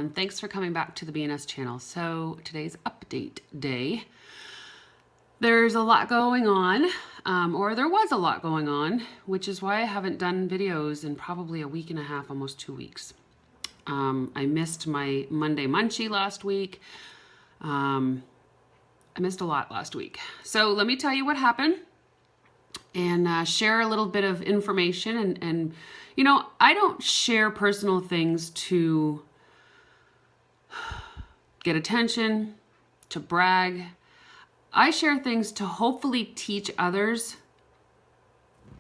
everyone. Thanks for coming back to the BNS channel. So today's update day. There's a lot going on, or there was a lot going on, which is why I haven't done videos in probably a week and a half, almost 2 weeks. I missed my Monday Munchie last week. I missed a lot last week. So let me tell you what happened and share a little bit of information. And you know, I don't share personal things to get attention, to brag. I share things to hopefully teach others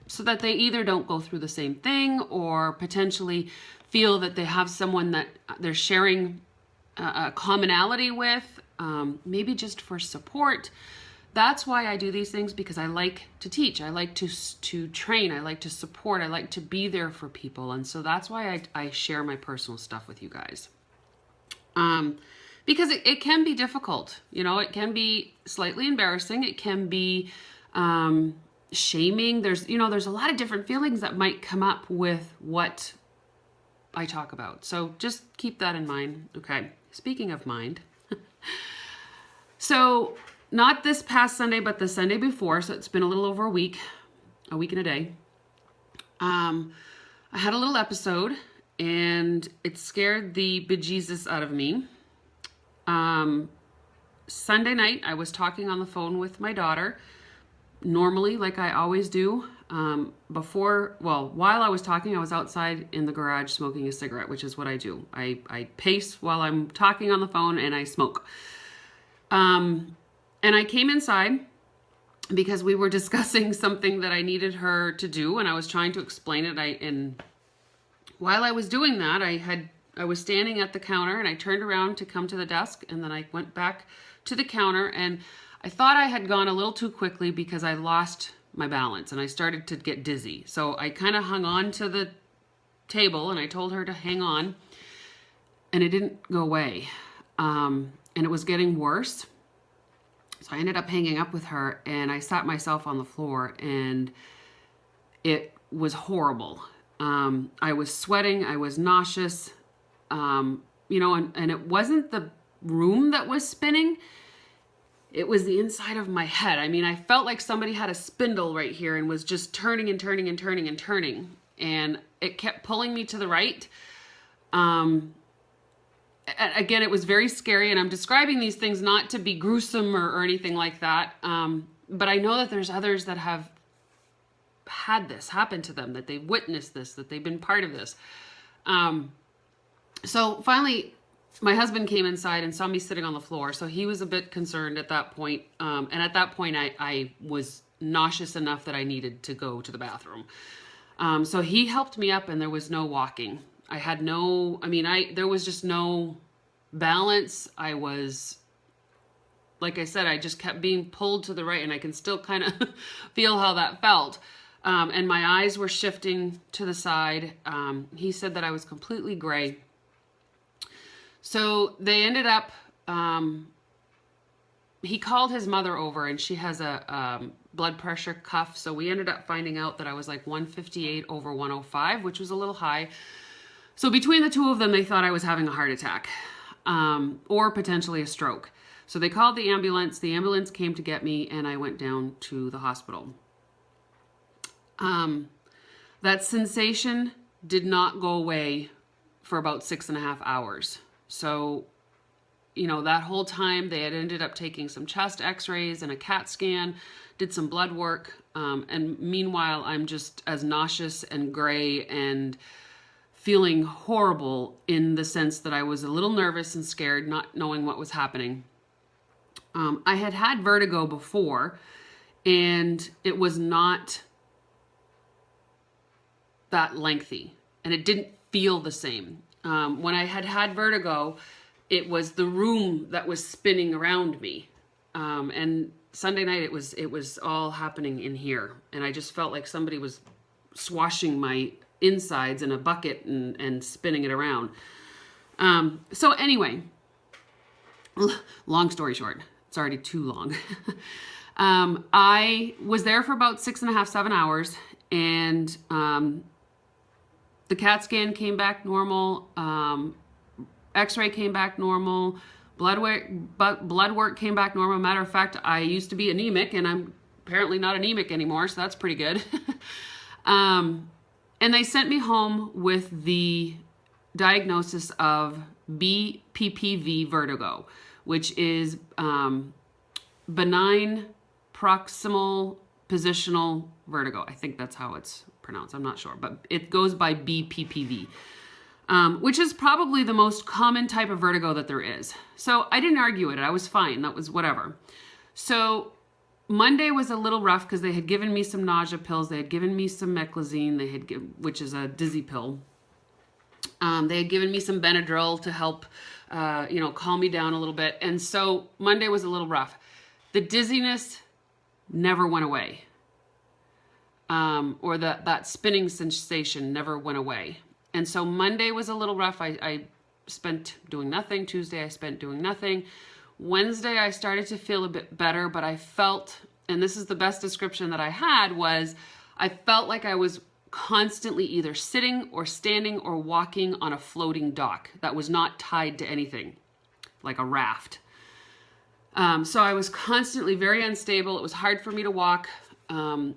so that they either don't go through the same thing or potentially feel that they have someone that they're sharing a commonality with, maybe just for support. That's why I do these things, because I like to teach. I like to train. I like to support. I like to be there for people. And so that's why I share my personal stuff with you guys. Because it can be difficult. You know, it can be slightly embarrassing. It can be shaming. There's a lot of different feelings that might come up with what I talk about. So just keep that in mind. Okay. Speaking of mind. So not this past Sunday, but the Sunday before. So it's been a little over a week and a day. I had a little episode and it scared the bejesus out of me. Sunday night, I was talking on the phone with my daughter, normally, like I always do. While I was talking, I was outside in the garage smoking a cigarette, which is what I do. I pace while I'm talking on the phone and I smoke. And I came inside because we were discussing something that I needed her to do, and I was trying to explain it. And while I was doing that, I was standing at the counter, and I turned around to come to the desk, and then I went back to the counter, and I thought I had gone a little too quickly because I lost my balance and I started to get dizzy. So I kind of hung on to the table, and I told her to hang on, and it didn't go away. And it was getting worse. So I ended up hanging up with her, and I sat myself on the floor, and it was horrible. I was sweating. I was nauseous. And it wasn't the room that was spinning. It was the inside of my head. I mean, I felt like somebody had a spindle right here and was just turning and turning and turning and turning. And it kept pulling me to the right. Again, it was very scary, and I'm describing these things not to be gruesome or anything like that. But I know that there's others that have had this happen to them, that they've witnessed this, that they've been part of this. So finally, my husband came inside and saw me sitting on the floor. So he was a bit concerned at that point. And at that point, I was nauseous enough that I needed to go to the bathroom. So he helped me up, and there was no walking. There was just no balance. I was, like I said, I just kept being pulled to the right, and I can still kind of feel how that felt. And my eyes were shifting to the side. He said that I was completely gray. So they ended up, he called his mother over, and she has a blood pressure cuff. So we ended up finding out that I was like 158 over 105, which was a little high. So between the two of them, they thought I was having a heart attack, or potentially a stroke. So they called the ambulance. The ambulance came to get me, and I went down to the hospital. That sensation did not go away for about 6.5 hours. So, that whole time they had ended up taking some chest x-rays and a CAT scan, did some blood work. And meanwhile, I'm just as nauseous and gray and feeling horrible, in the sense that I was a little nervous and scared, not knowing what was happening. I had vertigo before, and it was not that lengthy, and it didn't feel the same. When I had vertigo, it was the room that was spinning around me. And Sunday night, it was all happening in here, and I just felt like somebody was swashing my insides in a bucket and spinning it around. So anyway, long story short, it's already too long. I was there for about 6.5, 7 hours, and the CAT scan came back normal. X-ray came back normal. Blood work came back normal. Matter of fact, I used to be anemic, and I'm apparently not anemic anymore, so that's pretty good. And they sent me home with the diagnosis of BPPV vertigo, which is benign proximal positional vertigo. I think that's how it's pronounced. I'm not sure, but it goes by BPPV. Which is probably the most common type of vertigo that there is. So I didn't argue it. I was fine. That was whatever. So Monday was a little rough because they had given me some nausea pills. They had given me some meclizine, which is a dizzy pill. They had given me some Benadryl to help, calm me down a little bit. And so Monday was a little rough. The dizziness never went away. Or that spinning sensation never went away. And so Monday was a little rough. I spent doing nothing. Tuesday I spent doing nothing. Wednesday I started to feel a bit better, but I felt, and this is the best description that I had, was I felt like I was constantly either sitting or standing or walking on a floating dock that was not tied to anything, like a raft. So I was constantly very unstable. It was hard for me to walk. And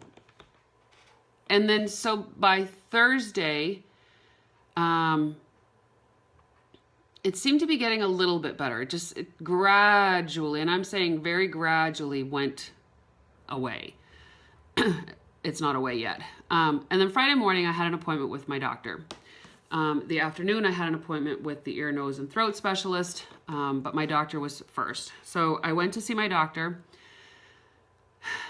then so by Thursday, it seemed to be getting a little bit better. It gradually, and I'm saying very gradually, went away. It's not away yet. And then Friday morning, I had an appointment with my doctor. The afternoon, I had an appointment with the ear, nose, and throat specialist, but my doctor was first. So I went to see my doctor,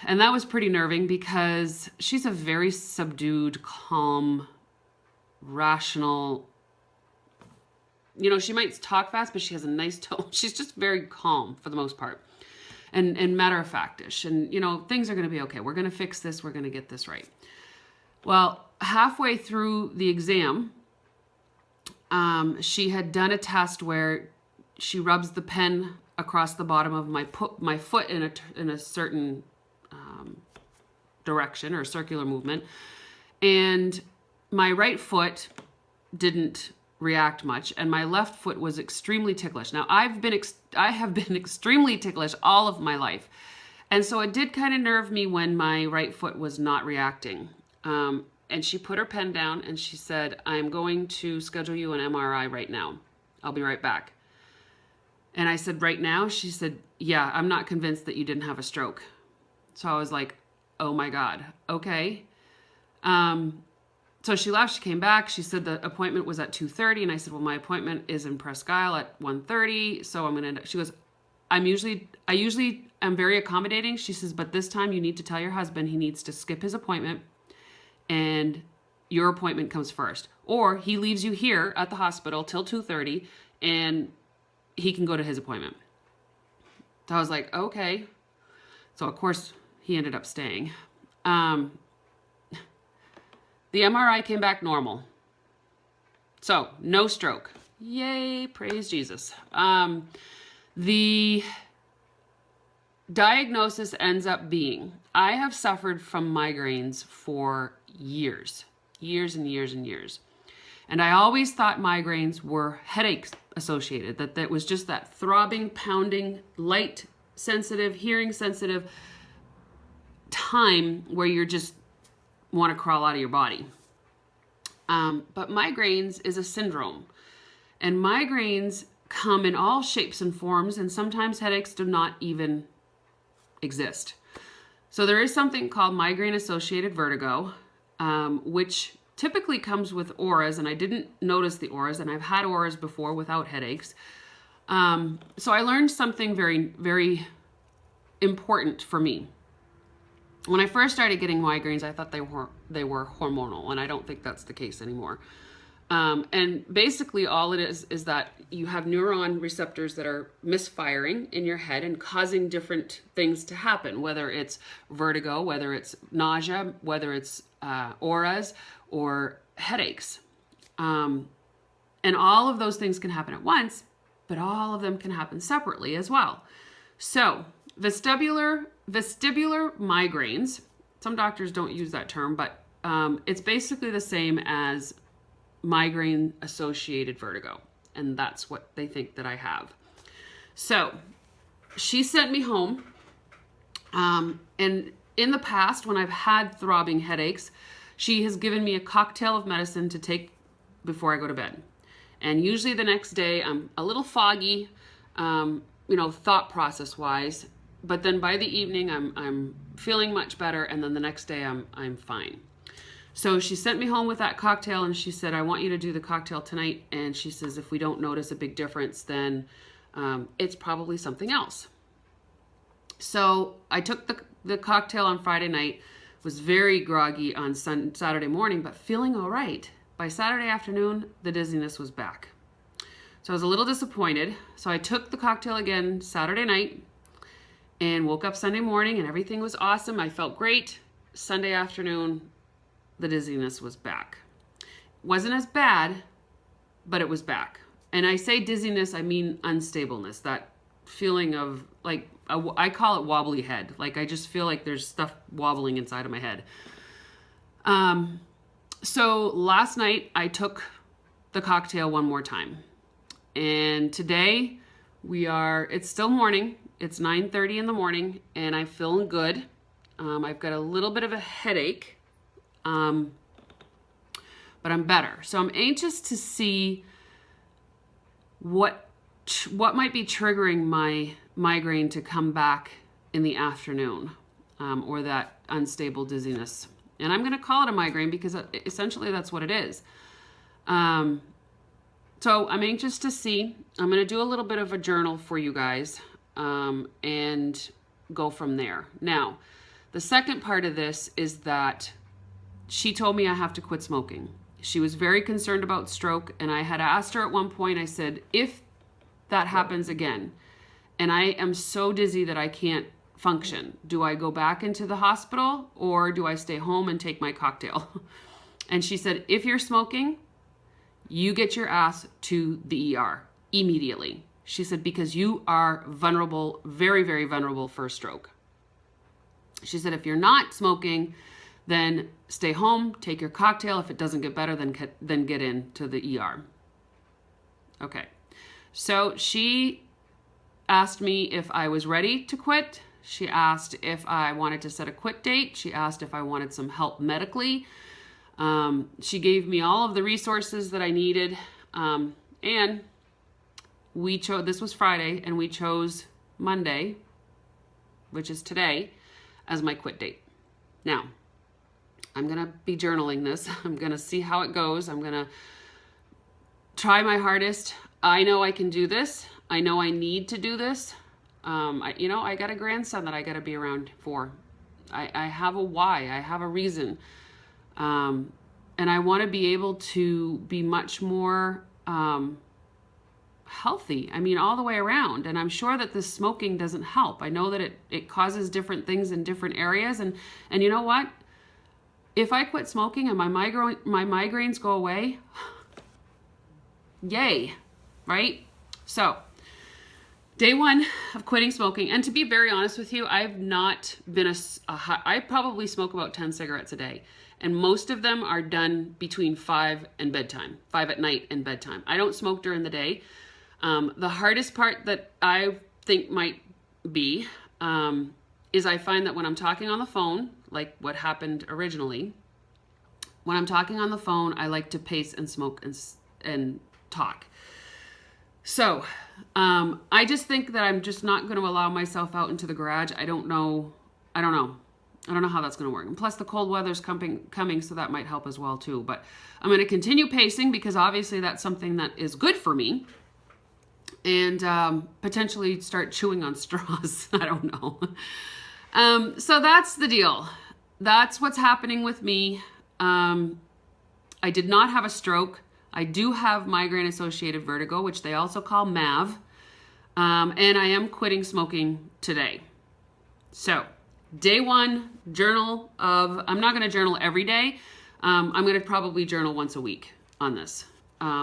and that was pretty nerving because she's a very subdued, calm, rational, she might talk fast, but she has a nice tone. She's just very calm for the most part and matter-of-fact-ish. And, things are going to be okay. We're going to fix this. We're going to get this right. Well, halfway through the exam, she had done a test where she rubs the pen across the bottom of my foot in a certain direction or circular movement. And my right foot didn't react much, and my left foot was extremely ticklish. Now, I have been extremely ticklish all of my life, and so it did kind of nerve me when my right foot was not reacting. And she put her pen down, and she said, "I'm going to schedule you an MRI right now. I'll be right back." And I said, "Right now?" She said, "Yeah, I'm not convinced that you didn't have a stroke." So I was like, "Oh my God, okay." So she left, she came back, she said the appointment was at 2:30, and I said, "Well, my appointment is in Presque Isle at 1:30, so I'm gonna," she goes, I usually am very accommodating. She says, "But this time you need to tell your husband he needs to skip his appointment, and your appointment comes first. Or he leaves you here at the hospital till 2:30, and he can go to his appointment." So I was like, okay. So of course he ended up staying. The MRI came back normal. So, no stroke. Yay, praise Jesus. The diagnosis ends up being, I have suffered from migraines for years and years and years. And I always thought migraines were headaches associated, that was just that throbbing, pounding, light sensitive, hearing sensitive time where you're just want to crawl out of your body. But migraines is a syndrome, and migraines come in all shapes and forms, and sometimes headaches do not even exist. So there is something called migraine-associated vertigo, which typically comes with auras, and I didn't notice the auras, and I've had auras before without headaches. So I learned something very, very important for me. When I first started getting migraines, I thought they were hormonal, and I don't think that's the case anymore. And basically all it is that you have neuron receptors that are misfiring in your head and causing different things to happen, whether it's vertigo, whether it's nausea, whether it's auras or headaches. And all of those things can happen at once, but all of them can happen separately as well. So vestibular migraines, some doctors don't use that term, but it's basically the same as migraine-associated vertigo. and that's what they think that I have. So she sent me home. And in the past, when I've had throbbing headaches, she has given me a cocktail of medicine to take before I go to bed. And usually the next day I'm a little foggy, thought process wise, but then by the evening I'm feeling much better, and then the next day I'm fine. So she sent me home with that cocktail, and she said, I want you to do the cocktail tonight. And she says, if we don't notice a big difference, then it's probably something else. So I took the cocktail on Friday night, was very groggy on Saturday morning, but feeling all right. By Saturday afternoon, the dizziness was back. So I was a little disappointed. So I took the cocktail again Saturday night and woke up Sunday morning, and everything was awesome. I felt great. Sunday afternoon, the dizziness was back. Wasn't as bad, but it was back. And I say dizziness, I mean unstableness, that feeling of like, I call it wobbly head. Like I just feel like there's stuff wobbling inside of my head. So last night I took the cocktail one more time. And today it's still morning. It's 9:30 in the morning, and I'm feeling good. I've got a little bit of a headache, but I'm better. So I'm anxious to see what might be triggering my migraine to come back in the afternoon, or that unstable dizziness. And I'm going to call it a migraine because essentially that's what it is. So I'm anxious to see. I'm going to do a little bit of a journal for you guys, and go from there. Now, the second part of this is that she told me I have to quit smoking. She was very concerned about stroke, and I had asked her at one point, I said, if that happens again, and I am so dizzy that I can't function, do I go back into the hospital or do I stay home and take my cocktail? And she said, if you're smoking, you get your ass to the ER immediately. She said, because you are vulnerable, very, very vulnerable for a stroke. She said, if you're not smoking, then stay home, take your cocktail. If it doesn't get better, then get into the ER. Okay. So she asked me if I was ready to quit. She asked if I wanted to set a quit date. She asked if I wanted some help medically. She gave me all of the resources that I needed. And we chose, this was Friday, and we chose Monday, which is today, as my quit date. Now, I'm going to be journaling this. I'm going to see how it goes. I'm going to try my hardest. I know I can do this. I know I need to do this. I got a grandson that I got to be around for. I have a why. I have a reason. And I want to be able to be much more healthy. I mean, all the way around. And I'm sure that this smoking doesn't help. I know that it causes different things in different areas. And you know what? If I quit smoking and my migraines go away, yay, right? So, day one of quitting smoking. And to be very honest with you, I've not been I probably smoke about 10 cigarettes a day. And most of them are done between 5 and bedtime, 5 at night and bedtime. I don't smoke during the day. The hardest part that I think might be is I find that when I'm talking on the phone, like what happened originally, when I'm talking on the phone, I like to pace and smoke and talk. So I just think that I'm just not going to allow myself out into the garage. I don't know how that's going to work. And plus the cold weather's coming, so that might help as well too. But I'm going to continue pacing because obviously that's something that is good for me. And potentially start chewing on straws. I don't know. So that's the deal. That's what's happening with me. I did not have a stroke. I do have migraine-associated vertigo, which they also call MAV. And I am quitting smoking today. So, day one, I'm not going to journal every day. I'm going to probably journal once a week on this.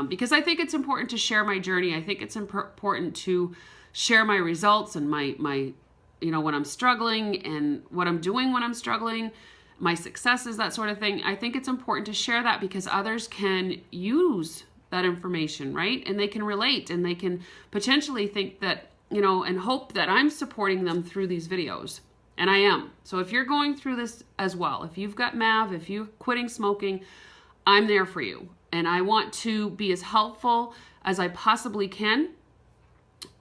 Because I think it's important to share my journey. I think it's important to share my results and my when I'm struggling and what I'm doing when I'm struggling, my successes, that sort of thing. I think it's important to share that because others can use that information, right? And they can relate, and they can potentially think that, you know, and hope that I'm supporting them through these videos. And I am. So if you're going through this as well, if you've got MAV, if you're quitting smoking, I'm there for you. And I want to be as helpful as I possibly can.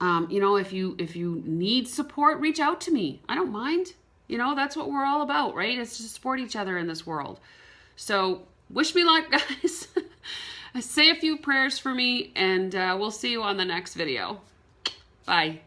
You know, if you need support, reach out to me. I don't mind. You know, that's what we're all about, right? It's to support each other in this world. So wish me luck, guys. Say a few prayers for me, and we'll see you on the next video. Bye.